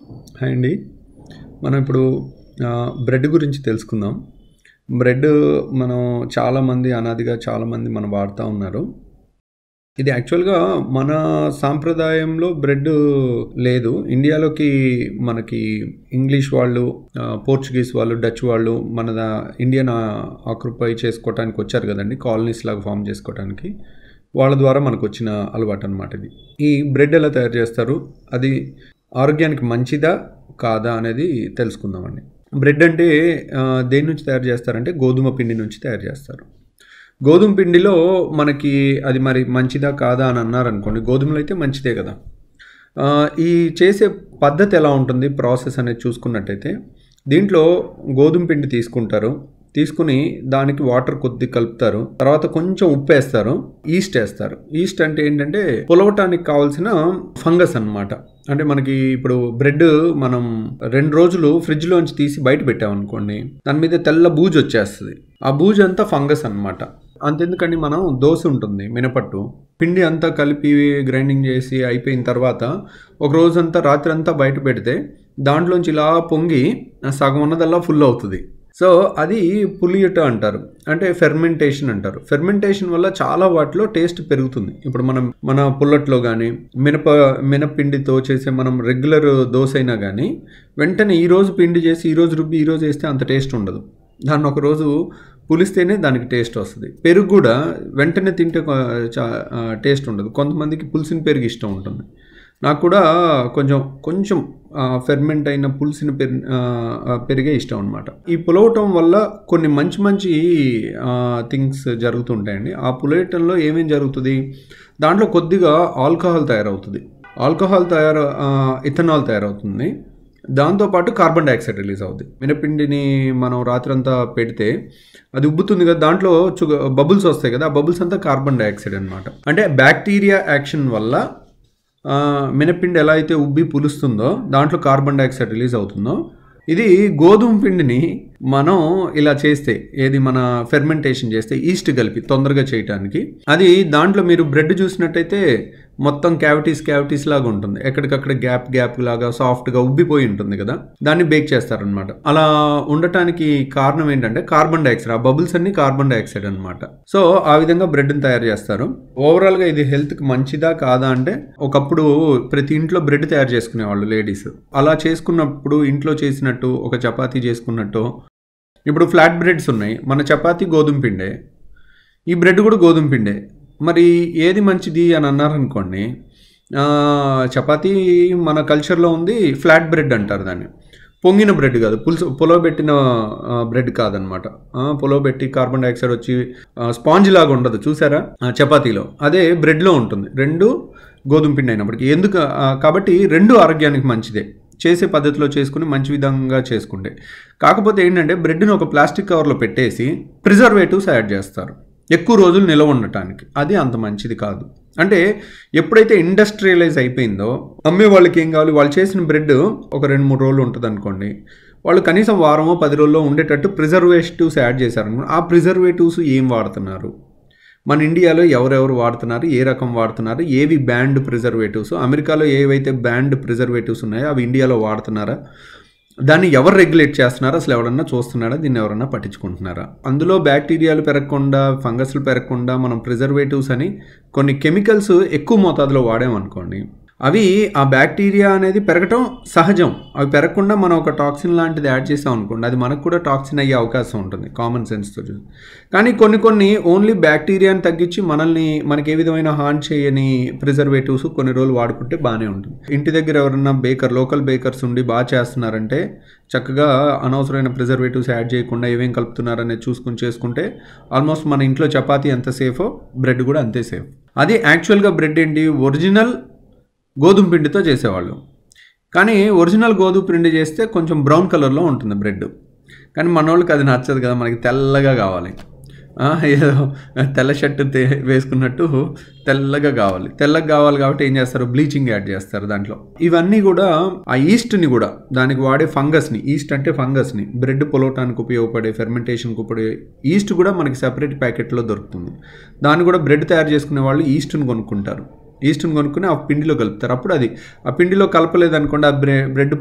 Hi అండి. మనం ఇప్పుడు బ్రెడ్ గురించి తెలుసుకుందాం. బ్రెడ్ మనం చాలామంది అనాదిగా చాలామంది మనం వాడుతా ఉన్నారు. ఇది యాక్చువల్‌గా మన సాంప్రదాయంలో బ్రెడ్ లేదు. ఇండియాలోకి మనకి ఇంగ్లీష్ వాళ్ళు, పోర్చుగీస్ వాళ్ళు, డచ్ వాళ్ళు ఇండియన్ ఆక్యుపై చేసుకోవటానికి వచ్చారు కదండీ! కాలనీస్ లాగా ఫార్మ్ చేసుకోవటానికి. వాళ్ళ ద్వారా మనకొచ్చిన అలవాటనమాట ఇది. ఈ బ్రెడ్ ఎలా తయారు చేస్తారు? అది ఆరోగ్యానికి మంచిదా? కాదా? అనేది తెలుసుకుందామండి. బ్రెడ్ అంటే దేని నుంచి తయారు చేస్తారంటే గోధుమ పిండి నుంచి తయారు చేస్తారు. గోధుమ పిండిలో మనకి అది మరి మంచిదా? కాదా? అని అన్నారనుకోండి, గోధుమలు అయితే మంచిదే కదా! ఈ చేసే పద్ధతి ఎలా ఉంటుంది? ప్రాసెస్ అనేది చూసుకున్నట్టయితే దీంట్లో గోధుమ పిండి తీసుకుంటారు. తీసుకుని దానికి వాటర్ కొద్దిగా కలుపుతారు. తర్వాత కొంచెం ఉప్పేస్తారు, ఈస్ట్ వేస్తారు. ఈస్ట్ అంటే ఏంటంటే పులవటానికి కావాల్సిన ఫంగస్ అన్నమాట. అంటే మనకి ఇప్పుడు బ్రెడ్ మనం 2 రోజులు ఫ్రిడ్జ్లోంచి తీసి బయట పెట్టామనుకోండి, దాని మీద తెల్ల బూజు వచ్చేస్తుంది. ఆ బూజు అంతా ఫంగస్ అన్నమాట. అంతెందుకండి, మనం దోశ ఉంటుంది మినపట్టు, పిండి అంతా కలిపి గ్రైండింగ్ చేసి అయిపోయిన తర్వాత ఒక రోజంతా రాత్రి అంతా బయట పెడితే దాంట్లోంచి ఇలా పొంగి సగం ఉన్నదల్లా ఫుల్ అవుతుంది. సో అది పులియట అంటారు, అంటే ఫెర్మెంటేషన్ అంటారు. ఫెర్మెంటేషన్ వల్ల చాలా వాటిలో టేస్ట్ పెరుగుతుంది. ఇప్పుడు మన పుల్లట్లో కానీ మినపిండితో చేసే మనం రెగ్యులర్ దోశ అయినా కానీ వెంటనే ఈరోజు పిండి చేసి ఈరోజు రుబ్బి ఈరోజు వేస్తే అంత టేస్ట్ ఉండదు. దాన్ని ఒకరోజు పులిస్తేనే దానికి టేస్ట్ వస్తుంది. పెరుగు కూడా వెంటనే తింటే టేస్ట్ ఉండదు. కొంతమందికి పులిసిన పెరుగు ఇష్టం ఉంటుంది. నాకు కూడా కొంచెం ఫెర్మెంట్ అయిన పులిసిన పెరిగే ఇష్టం అనమాట. ఈ పులవటం వల్ల కొన్ని మంచి థింగ్స్ జరుగుతుంటాయండి. ఆ పులవటంలో ఏమేం జరుగుతుంది, దాంట్లో కొద్దిగా ఆల్కహాల్ తయారవుతుంది. ఇథనాల్ తయారవుతుంది. దాంతోపాటు కార్బన్ డైఆక్సైడ్ రిలీజ్ అవుతుంది. మినపిండిని మనం రాత్రంతా పెడితే అది ఉబ్బుతుంది కదా, దాంట్లో బబుల్స్ వస్తాయి కదా, ఆ బబుల్స్ అంతా కార్బన్ డైఆక్సైడ్ అనమాట. అంటే బ్యాక్టీరియా యాక్షన్ వల్ల మినపిండి ఎలా అయితే ఉబ్బి పులుస్తుందో దాంట్లో కార్బన్ డైఆక్సైడ్ రిలీజ్ అవుతుందో, ఇది గోధుమ పిండిని మనం ఇలా చేస్తే, మన ఫెర్మెంటేషన్ చేస్తే ఈస్ట్ కలిపి తొందరగా చేయటానికి, అది దాంట్లో మీరు బ్రెడ్ చూసినట్టయితే మొత్తం క్యావిటీస్ లాగా ఉంటుంది. ఎక్కడికక్కడ గ్యాప్ లాగా సాఫ్ట్గా ఉబ్బిపోయి ఉంటుంది కదా, దాన్ని బేక్ చేస్తారనమాట. అలా ఉండటానికి కారణం ఏంటంటే కార్బన్ డైఆక్సైడ్, ఆ బబుల్స్ అన్ని కార్బన్ డైఆక్సైడ్ అనమాట. సో ఆ విధంగా బ్రెడ్ని తయారు చేస్తారు. ఓవరాల్గా ఇది హెల్త్కి మంచిదా కాదా అంటే, ఒకప్పుడు ప్రతి ఇంట్లో బ్రెడ్ తయారు చేసుకునేవాళ్ళు లేడీస్. అలా చేసుకున్నప్పుడు ఇంట్లో చేసినట్టు ఒక చపాతీ చేసుకున్నట్టు, ఇప్పుడు ఫ్లాట్ బ్రెడ్స్ ఉన్నాయి, మన చపాతీ గోధుమ పిండే, ఈ బ్రెడ్ కూడా గోధుమ పిండే. మరి ఏది మంచిది అని అన్నారనుకోండి, చపాతీ మన కల్చర్లో ఉంది ఫ్లాట్ బ్రెడ్ అంటారు దాన్ని. పొంగిన బ్రెడ్ కాదు, పులవబెట్టిన బ్రెడ్ కాదనమాట. పులవబెట్టి కార్బన్ డైఆక్సైడ్ వచ్చి స్పాంజ్ లాగా ఉండదు చూసారా చపాతీలో, అదే బ్రెడ్లో ఉంటుంది. రెండు గోధుమ పిండి అయినప్పటికీ కాబట్టి రెండు ఆరోగ్యానికి మంచిదే, చేసే పద్ధతిలో చేసుకుని మంచి విధంగా చేసుకుంటే. కాకపోతే ఏంటంటే బ్రెడ్ని ఒక ప్లాస్టిక్ కవర్లో పెట్టేసి ప్రిజర్వేటివ్స్ యాడ్ చేస్తారు ఎక్కువ రోజులు నిలవ ఉండటానికి. అది అంత మంచిది కాదు. అంటే ఎప్పుడైతే ఇండస్ట్రియలైజ్ అయిపోయిందో, అమ్మే వాళ్ళకి ఏం కావాలి, వాళ్ళు చేసిన బ్రెడ్ ఒక 2-3 రోజులు ఉంటుంది అనుకోండి, వాళ్ళు కనీసం వారమో 10 రోజుల్లో ఉండేటట్టు ప్రిజర్వేటివ్స్ యాడ్ చేశారనుకోండి. ఆ ప్రిజర్వేటివ్స్ ఏం వాడుతున్నారు, మన ఇండియాలో ఎవరెవరు వాడుతున్నారు, ఏ రకం వాడుతున్నారు, ఏవి బ్యాండ్ ప్రిజర్వేటివ్స్, అమెరికాలో ఏవైతే బ్యాండ్ ప్రిజర్వేటివ్స్ ఉన్నాయో అవి ఇండియాలో వాడుతున్నారా, దాన్ని ఎవరు రెగ్యులేట్ చేస్తున్నారా, అసలు ఎవరన్నా చూస్తున్నారా, దీన్ని ఎవరన్నా పట్టించుకుంటున్నారా? అందులో బ్యాక్టీరియాలు పెరగకుండా, ఫంగస్లు పెరగకుండా మనం ప్రిజర్వేటివ్స్ అని కొన్ని కెమికల్స్ ఎక్కువ మోతాదులో వాడామనుకోండి, అవి ఆ బ్యాక్టీరియా అనేది పెరగటం సహజం. అవి పెరగకుండా మనం ఒక టాక్సిన్ లాంటిది యాడ్ చేసాం అనుకోండి, అది మనకు కూడా టాక్సిన్ అయ్యే అవకాశం ఉంటుంది కామన్ సెన్స్తో చూసి. కానీ కొన్ని ఓన్లీ బ్యాక్టీరియాని తగ్గించి మనకి ఏ విధమైన హార్మ్ చేయని ప్రిజర్వేటివ్స్ కొన్ని రోజులు వాడుకుంటే బాగానే ఉంటుంది. ఇంటి దగ్గర ఎవరన్నా లోకల్ బేకర్స్ ఉండి బాగా చేస్తున్నారంటే చక్కగా అనవసరమైన ప్రిజర్వేటివ్స్ యాడ్ చేయకుండా ఏమేం కలుపుతున్నారనేది చూసుకుని చేసుకుంటే ఆల్మోస్ట్ మన ఇంట్లో చపాతీ ఎంత సేఫో బ్రెడ్ కూడా అంతే సేఫ్. అది యాక్చువల్గా బ్రెడ్ ఏంటి, ఒరిజినల్ గోధుమ పిండితో చేసేవాళ్ళు. కానీ ఒరిజినల్ గోధుమ పిండి చేస్తే కొంచెం బ్రౌన్ కలర్లో ఉంటుంది బ్రెడ్. కానీ మన వాళ్ళకి అది నచ్చదు కదా, మనకి తెల్లగా కావాలి. ఏదో తెల్ల షర్ట్ వేసుకున్నట్టు తెల్లగా కావాలి కాబట్టి ఏం చేస్తారు, బ్లీచింగ్ యాడ్ చేస్తారు దాంట్లో. ఇవన్నీ కూడా ఆ ఈస్ట్ని కూడా, దానికి వాడే ఫంగస్ని, ఈస్ట్ అంటే ఫంగస్ని, బ్రెడ్ పొలవటానికి ఉపయోగపడే ఫెర్మెంటేషన్కి ఉపయోగపడే ఈస్ట్ కూడా మనకి సెపరేట్ ప్యాకెట్లో దొరుకుతుంది. దాన్ని కూడా బ్రెడ్ తయారు చేసుకునే వాళ్ళు ఈస్ట్ని కొనుక్కుంటారు. ఈస్ట్ని కొనుక్కుని ఆ పిండిలో కలుపుతారు. అప్పుడు అది ఆ పిండిలో కలపలేదనుకోండి ఆ బ్రెడ్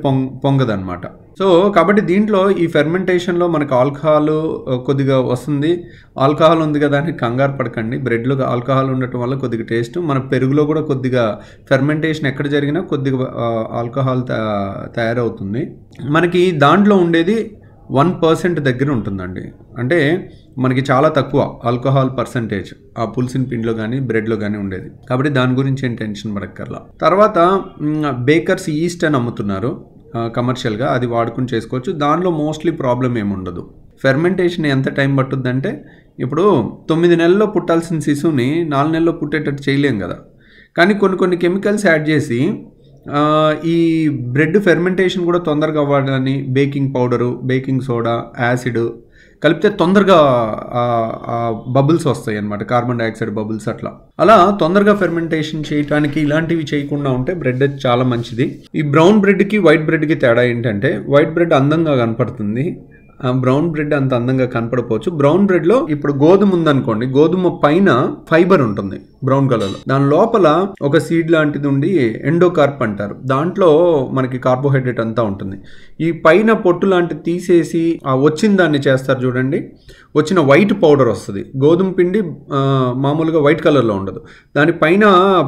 పొంగదనమాట. సో కాబట్టి దీంట్లో ఈ ఫెర్మెంటేషన్లో మనకు ఆల్కహాల్ కొద్దిగా వస్తుంది. ఆల్కహాల్ ఉంది కదా అని కంగారు పడకండి. బ్రెడ్లో ఆల్కహాల్ ఉండటం వల్ల కొద్దిగా టేస్ట్, మన పెరుగులో కూడా కొద్దిగా ఫెర్మెంటేషన్ ఎక్కడ జరిగినా కొద్దిగా ఆల్కహాల్ తయారవుతుంది. మనకి దాంట్లో ఉండేది 1% దగ్గర ఉంటుందండి. అంటే మనకి చాలా తక్కువ ఆల్కహాల్ పర్సంటేజ్ ఆ పులిసిన పిండిలో కానీ బ్రెడ్లో కానీ ఉండేది. కాబట్టి దాని గురించి ఏం టెన్షన్ పడక్కర్లా. తర్వాత బేకర్స్ ఈస్ట్ అని అమ్ముతున్నారు కమర్షియల్గా, అది వాడుకుని చేసుకోవచ్చు. దానిలో మోస్ట్లీ ప్రాబ్లం ఏముండదు. ఫెర్మెంటేషన్ ఎంత టైం పట్టుద్దంటే, ఇప్పుడు 9 నెలల్లో పుట్టాల్సిన శిశువుని 4 నెలల్లో పుట్టేటట్టు చేయలేం కదా. కానీ కొన్ని కెమికల్స్ యాడ్ చేసి ఈ బ్రెడ్ ఫెర్మెంటేషన్ కూడా తొందరగా అవ్వాలని baking powder, baking soda, acid కలిపితే తొందరగా బబుల్స్ వస్తాయి అన్నమాట, కార్బన్ డైఆక్సైడ్ బబుల్స్. అలా తొందరగా ఫెర్మెంటేషన్ చేయడానికి ఇలాంటివి చేయకుండా ఉంటే బ్రెడ్ చాలా మంచిది. ఈ బ్రౌన్ బ్రెడ్కి వైట్ బ్రెడ్కి తేడా ఏంటంటే, వైట్ బ్రెడ్ అందంగా కనపడుతుంది, బ్రౌన్ బ్రెడ్ అంత అందంగా కనపడపోవచ్చు. బ్రౌన్ బ్రెడ్లో ఇప్పుడు గోధుమ ఉందనుకోండి, గోధుమ పైన ఫైబర్ ఉంటుంది బ్రౌన్ కలర్లో, దాని లోపల ఒక సీడ్ లాంటిది ఉండి ఎండోకార్ప్ అంటారు, దాంట్లో మనకి కార్బోహైడ్రేట్ అంతా ఉంటుంది. ఈ పైన పొట్టు లాంటిది తీసేసి వచ్చిన దాన్ని చేస్తారు చూడండి, వచ్చిన వైట్ పౌడర్ వస్తుంది. గోధుమ పిండి మామూలుగా వైట్ కలర్లో ఉండదు, దానిపైన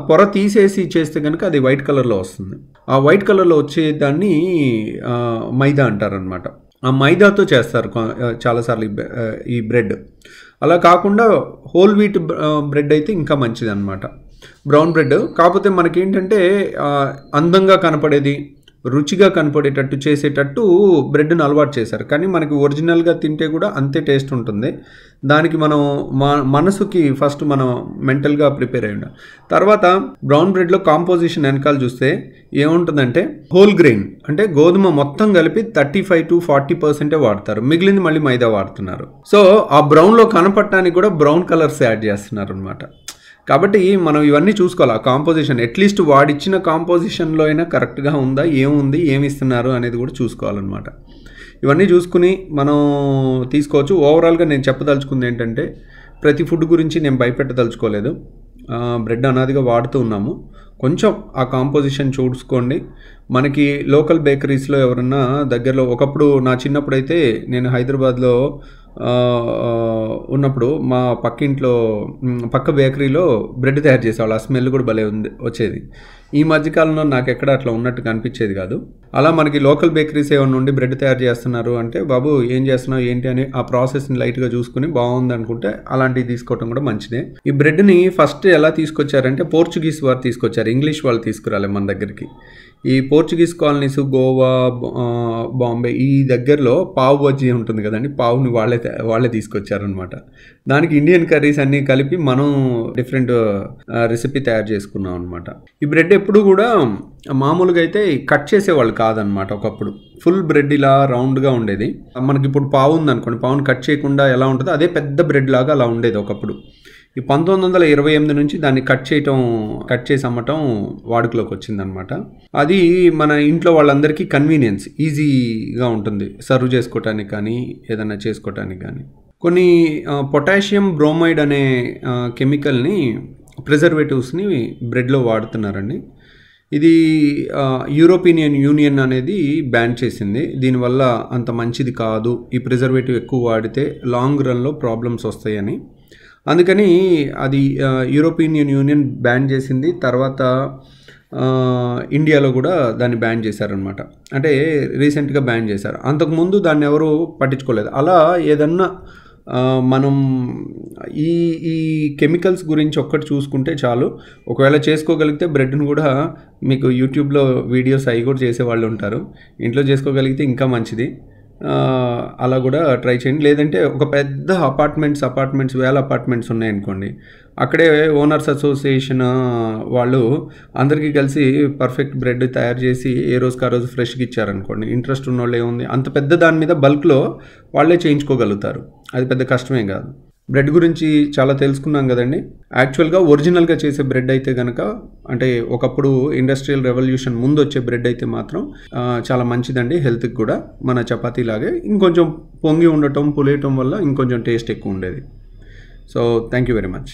పొర తీసేసి చేస్తే కనుక అది వైట్ కలర్లో వస్తుంది. ఆ వైట్ కలర్లో వచ్చే దాన్ని మైదా అంటారనమాట. ఆ మైదాతో చేస్తారు చాలాసార్లు ఈ బ్రెడ్. అలా కాకుండా హోల్ వీట్ బ్రెడ్ అయితే ఇంకా మంచిది అనమాట బ్రౌన్ బ్రెడ్. కాకపోతే మనకేంటంటే అందంగా కనపడేది, రుచిగా కనపడేటట్టు చేసేటట్టు బ్రెడ్ని అలవాటు చేశారు. కానీ మనకి ఒరిజినల్గా తింటే కూడా అంతే టేస్ట్ ఉంటుంది. దానికి మనం మనసుకి ఫస్ట్ మనం మెంటల్గా ప్రిపేర్ అయ్యి ఉండాలి. తర్వాత బ్రౌన్ బ్రెడ్లో కాంపోజిషన్ వెనకాల చూస్తే ఏముంటుందంటే, హోల్ గ్రెయిన్ అంటే గోధుమ మొత్తం కలిపి 35 to 40% వాడతారు, మిగిలింది మళ్ళీ మైదా వాడుతున్నారు. సో ఆ బ్రౌన్లో కనపడటానికి కూడా బ్రౌన్ కలర్స్ యాడ్ చేస్తున్నారు అనమాట. కాబట్టి మనం ఇవన్నీ చూసుకోవాలి. ఆ కాంపోజిషన్ అట్లీస్ట్ వాడిచ్చిన కాంపోజిషన్లో అయినా కరెక్ట్గా ఉందా, ఏముంది, ఏమి ఇస్తున్నారు అనేది కూడా చూసుకోవాలన్నమాట. ఇవన్నీ చూసుకుని మనం తీసుకోవచ్చు. ఓవరాల్గా నేను చెప్పదలుచుకుంది ఏంటంటే, ప్రతి ఫుడ్ గురించి నేను భయపెట్టదలుచుకోలేదు. బ్రెడ్ అనాదిగా వాడుతూ ఉన్నాము. కొంచెం ఆ కాంపోజిషన్ చూసుకోండి. మనకి లోకల్ బేకరీస్లో ఎవరన్నా దగ్గరలో, ఒకప్పుడు నా చిన్నప్పుడైతే నేను హైదరాబాద్లో ఉన్నప్పుడు మా పక్క బేకరీలో బ్రెడ్ తయారు చేసేవాళ్ళు. ఆ స్మెల్ కూడా భలే వచ్చేది. ఈ మధ్యకాలంలో నాకు ఎక్కడ అట్లా ఉన్నట్టు కనిపించేది కాదు. అలా మనకి లోకల్ బేకరీస్ ఏమైనా ఉండి బ్రెడ్ తయారు చేస్తున్నారు అంటే, బాబు ఏం చేస్తున్నావు ఏంటి అని ఆ ప్రాసెస్ని లైట్గా చూసుకుని బాగుంది అనుకుంటే అలాంటివి తీసుకోవటం కూడా మంచిదే. ఈ బ్రెడ్ని ఫస్ట్ ఎలా తీసుకొచ్చారంటే, పోర్చుగీస్ వారు తీసుకొచ్చారు, ఇంగ్లీష్ వాళ్ళు తీసుకురాలే మన దగ్గరికి. ఈ పోర్చుగీస్ కాలనీస్, గోవా, బాంబే ఈ దగ్గరలో పావు బజ్జీ ఉంటుంది కదండి, పావుని వాళ్ళే తీసుకొచ్చారనమాట. దానికి ఇండియన్ కర్రీస్ అన్నీ కలిపి మనం డిఫరెంట్ రెసిపీ తయారు చేసుకున్నాం అనమాట. ఈ బ్రెడ్ ఎప్పుడు కూడా మామూలుగా అయితే కట్ చేసేవాళ్ళు కాదనమాట. ఒకప్పుడు ఫుల్ బ్రెడ్ ఇలా రౌండ్గా ఉండేది. మనకి ఇప్పుడు పావు ఉందనుకోండి, పావుని కట్ చేయకుండా ఎలా ఉంటుందో అదే పెద్ద బ్రెడ్ లాగా అలా ఉండేది ఒకప్పుడు. ఈ 1928 నుంచి దాన్ని కట్ చేసి అమ్మటం వాడుకలోకి వచ్చిందనమాట. అది మన ఇంట్లో వాళ్ళందరికీ కన్వీనియన్స్, ఈజీగా ఉంటుంది సర్వ్ చేసుకోవటానికి కానీ ఏదైనా చేసుకోవటానికి కానీ. కొన్ని పొటాషియం బ్రోమైడ్ అనే కెమికల్ని, ప్రిజర్వేటివ్స్ని బ్రెడ్లో వాడుతున్నారండి. ఇది యూరోపియన్ యూనియన్ అనేది బ్యాన్ చేసింది. దీనివల్ల అంత మంచిది కాదు, ఈ ప్రిజర్వేటివ్ ఎక్కువ వాడితే లాంగ్ రన్లో ప్రాబ్లమ్స్ వస్తాయని. అందుకని అది యూరోపియన్ యూనియన్ బ్యాన్ చేసింది. తర్వాత ఇండియాలో కూడా దాన్ని బ్యాన్ చేశారనమాట. అంటే రీసెంట్గా బ్యాన్ చేశారు. అంతకుముందు దాన్ని ఎవరు పట్టించుకోలేదు. అలా ఏదన్నా మనం ఈ కెమికల్స్ గురించి ఒక్కటి చూసుకుంటే చాలు. ఒకవేళ చేసుకోగలిగితే బ్రెడ్ను కూడా మీకు యూట్యూబ్లో వీడియోస్ అవి కూడా చేసేవాళ్ళు ఉంటారు. ఇంట్లో చేసుకోగలిగితే ఇంకా మంచిది. అలా కూడా ట్రై చేయండి. లేదంటే ఒక పెద్ద అపార్ట్మెంట్స్ 1000 అపార్ట్మెంట్స్ ఉన్నాయనుకోండి, అక్కడే ఓనర్స్ అసోసియేషన్ వాళ్ళు అందరికీ కలిసి పర్ఫెక్ట్ బ్రెడ్ తయారు చేసి ఏ రోజుకి ఆ రోజు ఫ్రెష్గా ఇచ్చారనుకోండి, ఇంట్రెస్ట్ ఉన్న వాళ్ళు ఏముంది, అంత పెద్ద దాని మీద బల్క్లో వాళ్ళే చేయించుకోగలుగుతారు. అది పెద్ద కష్టమే కాదు. బ్రెడ్ గురించి చాలా తెలుసుకున్నాం కదండి. యాక్చువల్గా ఒరిజినల్గా చేసే బ్రెడ్ అయితే కనుక, అంటే ఒకప్పుడు ఇండస్ట్రియల్ రెవల్యూషన్ ముందు వచ్చే బ్రెడ్ అయితే మాత్రం చాలా మంచిదండి హెల్త్కి కూడా. మన చపాతీ లాగే ఇంకొంచెం పొంగి ఉండటం, పులియటం వల్ల ఇంకొంచెం టేస్ట్ ఎక్కువ ఉండేది. So thank you very much.